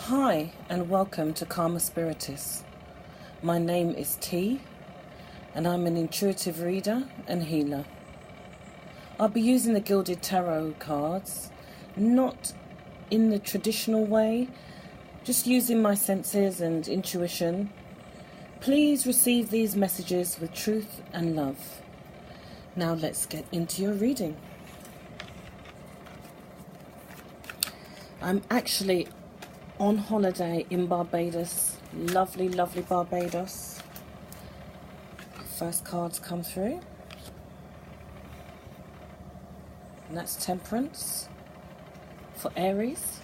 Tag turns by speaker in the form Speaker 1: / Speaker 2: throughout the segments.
Speaker 1: Hi and welcome to Karmaspiritus. My name is T and I'm an intuitive reader and healer. I'll be using the Gilded Tarot cards, not in the traditional way, just using my senses and intuition. Please receive these messages with truth and love. Now let's get into your reading. I'm actually on holiday in Barbados. Lovely, lovely Barbados. First cards come through. And that's Temperance for Aries.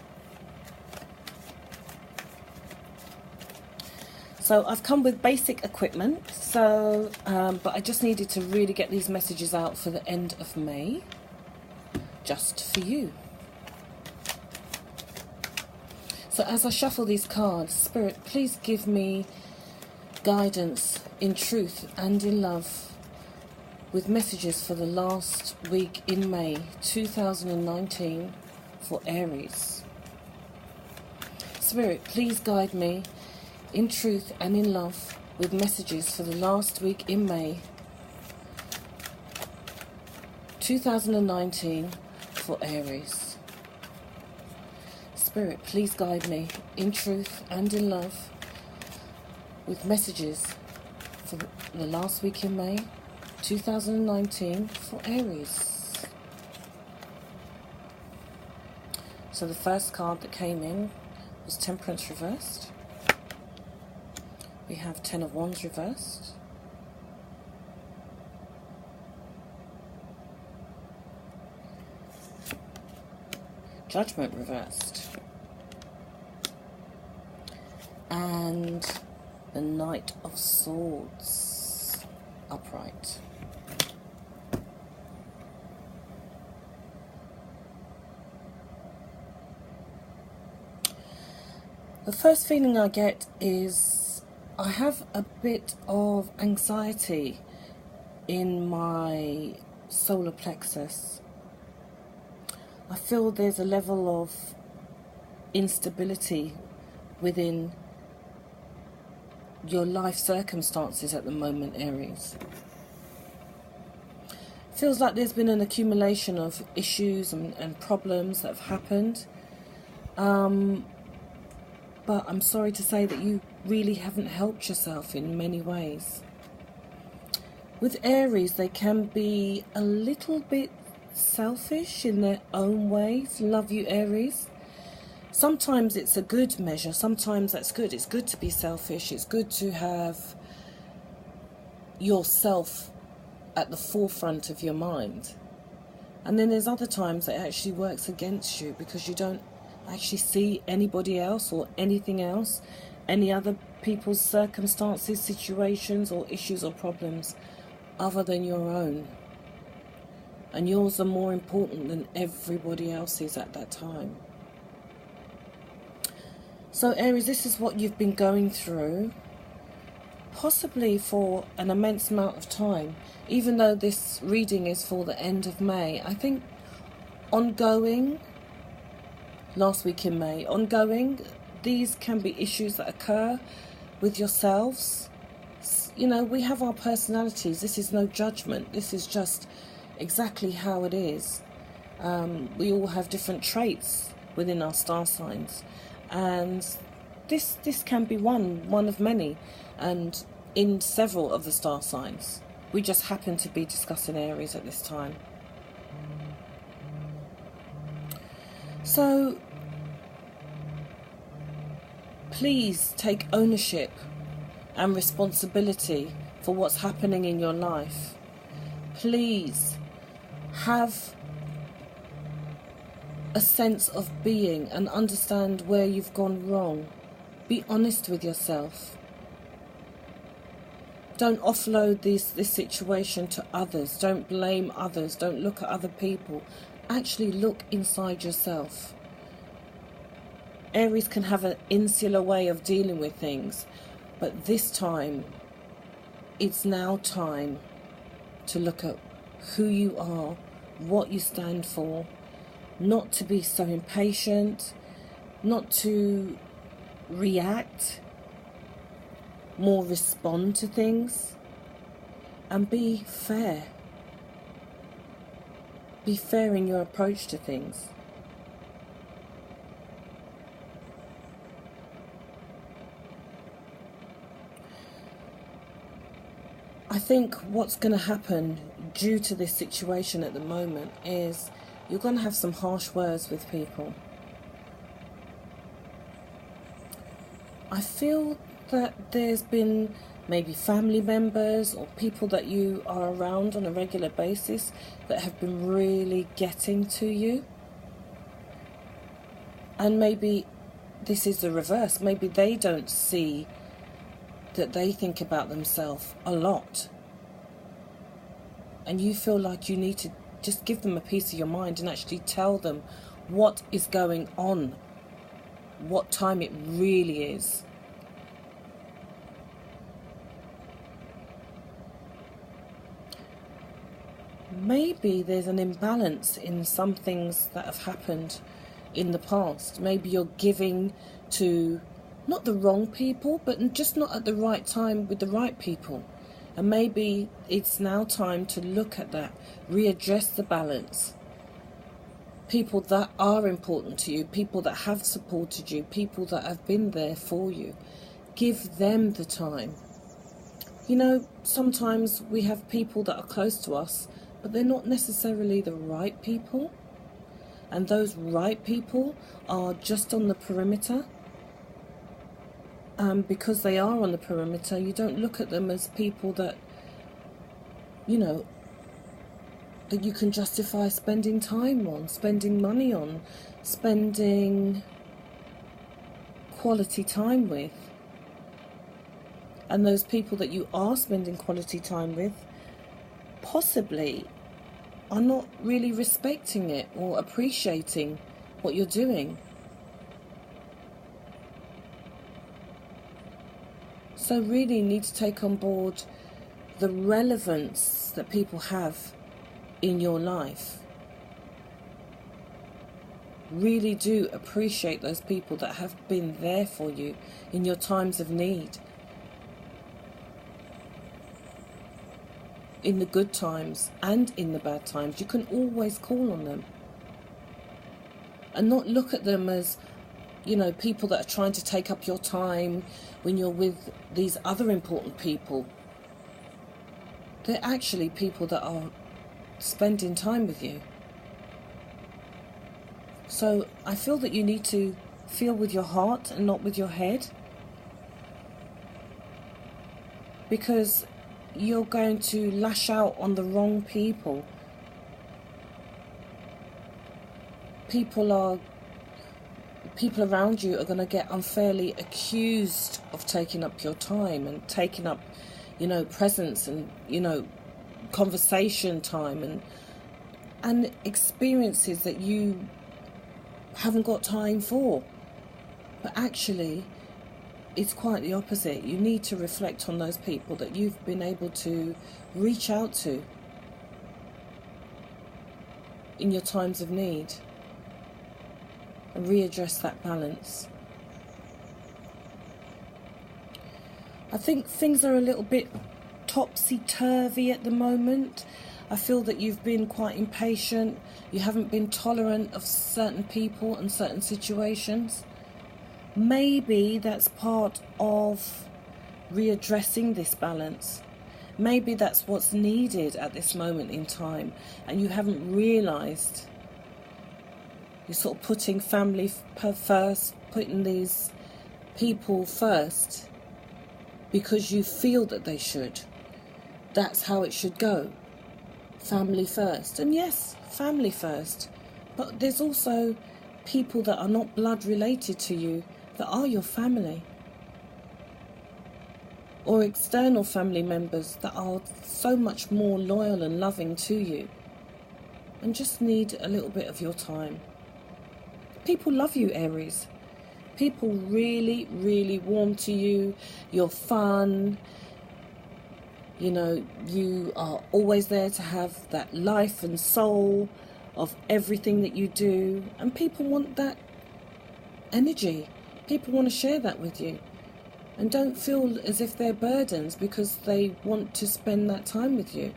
Speaker 1: So I've come with basic equipment, but I just needed to really get these messages out for the end of May, just for you. So as I shuffle these cards, Spirit, please give me guidance in truth and in love with messages for the last week in May 2019 for Aries. Spirit, please guide me in truth and in love with messages for the last week in May 2019 for Aries. Spirit, please guide me in truth and in love with messages for the last week in May 2019 for Aries. So the first card that came in was Temperance reversed. We have Ten of Wands reversed. Judgment reversed. And the Knight of Swords upright. The first feeling I get is I have a bit of anxiety in my solar plexus. I feel there's a level of instability within your life circumstances at the moment, Aries. Feels like there's been an accumulation of issues and problems that have happened. But I'm sorry to say that you really haven't helped yourself in many ways. With Aries, they can be a little bit selfish in their own ways. Love you, Aries. Sometimes it's a good measure, sometimes that's good. It's good to be selfish, it's good to have yourself at the forefront of your mind. And then there's other times that it actually works against you because you don't actually see anybody else or anything else, any other people's circumstances, situations or issues or problems other than your own. And yours are more important than everybody else's at that time. So Aries, this is what you've been going through, possibly for an immense amount of time. Even though this reading is for the end of May, I think ongoing, last week in May, ongoing, these can be issues that occur with yourselves. You know, we have our personalities. This is no judgment. This is just exactly how it is. We all have different traits within our star signs. And this can be one of many, and in several of the star signs. We just happen to be discussing Aries at this time. So please take ownership and responsibility for what's happening in your life. Please have a sense of being and understand where you've gone wrong. Be honest with yourself. Don't offload this situation to others. Don't blame others. Don't look at other people. Actually look inside yourself. Aries can have an insular way of dealing with things, but this time, it's now time to look at who you are, what you stand for, not to be so impatient, not to react, more respond to things, and be fair. Be fair in your approach to things. I think what's going to happen due to this situation at the moment is you're going to have some harsh words with people. I feel that there's been maybe family members or people that you are around on a regular basis that have been really getting to you. And maybe this is the reverse. Maybe they don't see that they think about themselves a lot. And you feel like you need to just give them a piece of your mind and actually tell them what is going on, what time it really is. Maybe there's an imbalance in some things that have happened in the past. Maybe you're giving to not the wrong people, but just not at the right time with the right people. And maybe it's now time to look at that, readdress the balance. People that are important to you, people that have supported you, people that have been there for you, give them the time. You know, sometimes we have people that are close to us, but they're not necessarily the right people. And those right people are just on the perimeter. Because they are on the perimeter, you don't look at them as people that, you know, that you can justify spending time on, spending money on, spending quality time with. And those people that you are spending quality time with possibly are not really respecting it or appreciating what you're doing. So really need to take on board the relevance that people have in your life. Really do appreciate those people that have been there for you in your times of need. In the good times and in the bad times, you can always call on them. And not look at them as, you know, people that are trying to take up your time when you're with these other important people. They're actually people that are spending time with you. So I feel that you need to feel with your heart and not with your head. Because you're going to lash out on the wrong people. People around you are going to get unfairly accused of taking up your time and taking up, you know, presence and, you know, conversation time and experiences that you haven't got time for. But actually, it's quite the opposite. You need to reflect on those people that you've been able to reach out to in your times of need. And readdress that balance. I think things are a little bit topsy-turvy at the moment. I feel that you've been quite impatient. You haven't been tolerant of certain people and certain situations. Maybe that's part of readdressing this balance. Maybe that's what's needed at this moment in time, and you haven't realised. You're sort of putting family first, putting these people first because you feel that they should. That's how it should go. Family first. And yes, family first. But there's also people that are not blood related to you that are your family. Or external family members that are so much more loyal and loving to you and just need a little bit of your time. People love you, Aries. People really, really warm to you. You're fun. You know, you are always there to have that life and soul of everything that you do. And people want that energy. people want to share that with you. And don't feel as if they're burdens because they want to spend that time with you.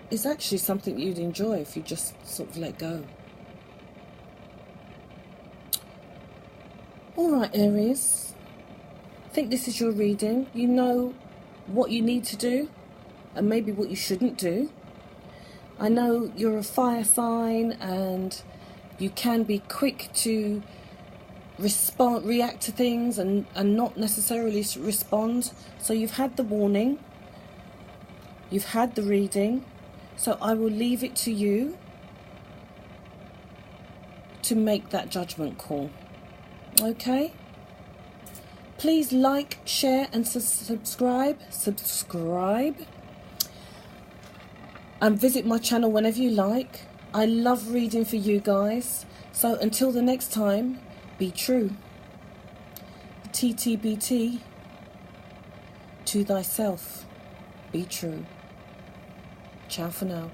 Speaker 1: It's actually something you'd enjoy if you just sort of let go. Alright, Aries. I think this is your reading. You know what you need to do and maybe what you shouldn't do. I know you're a fire sign and you can be quick to react to things and not necessarily respond. So you've had the warning, you've had the reading, so I will leave it to you to make that judgment call. Okay? Please like, share and subscribe. And visit my channel whenever you like. I love reading for you guys. So until the next time, be true. TTBT. To thyself. Be true. Ciao for now.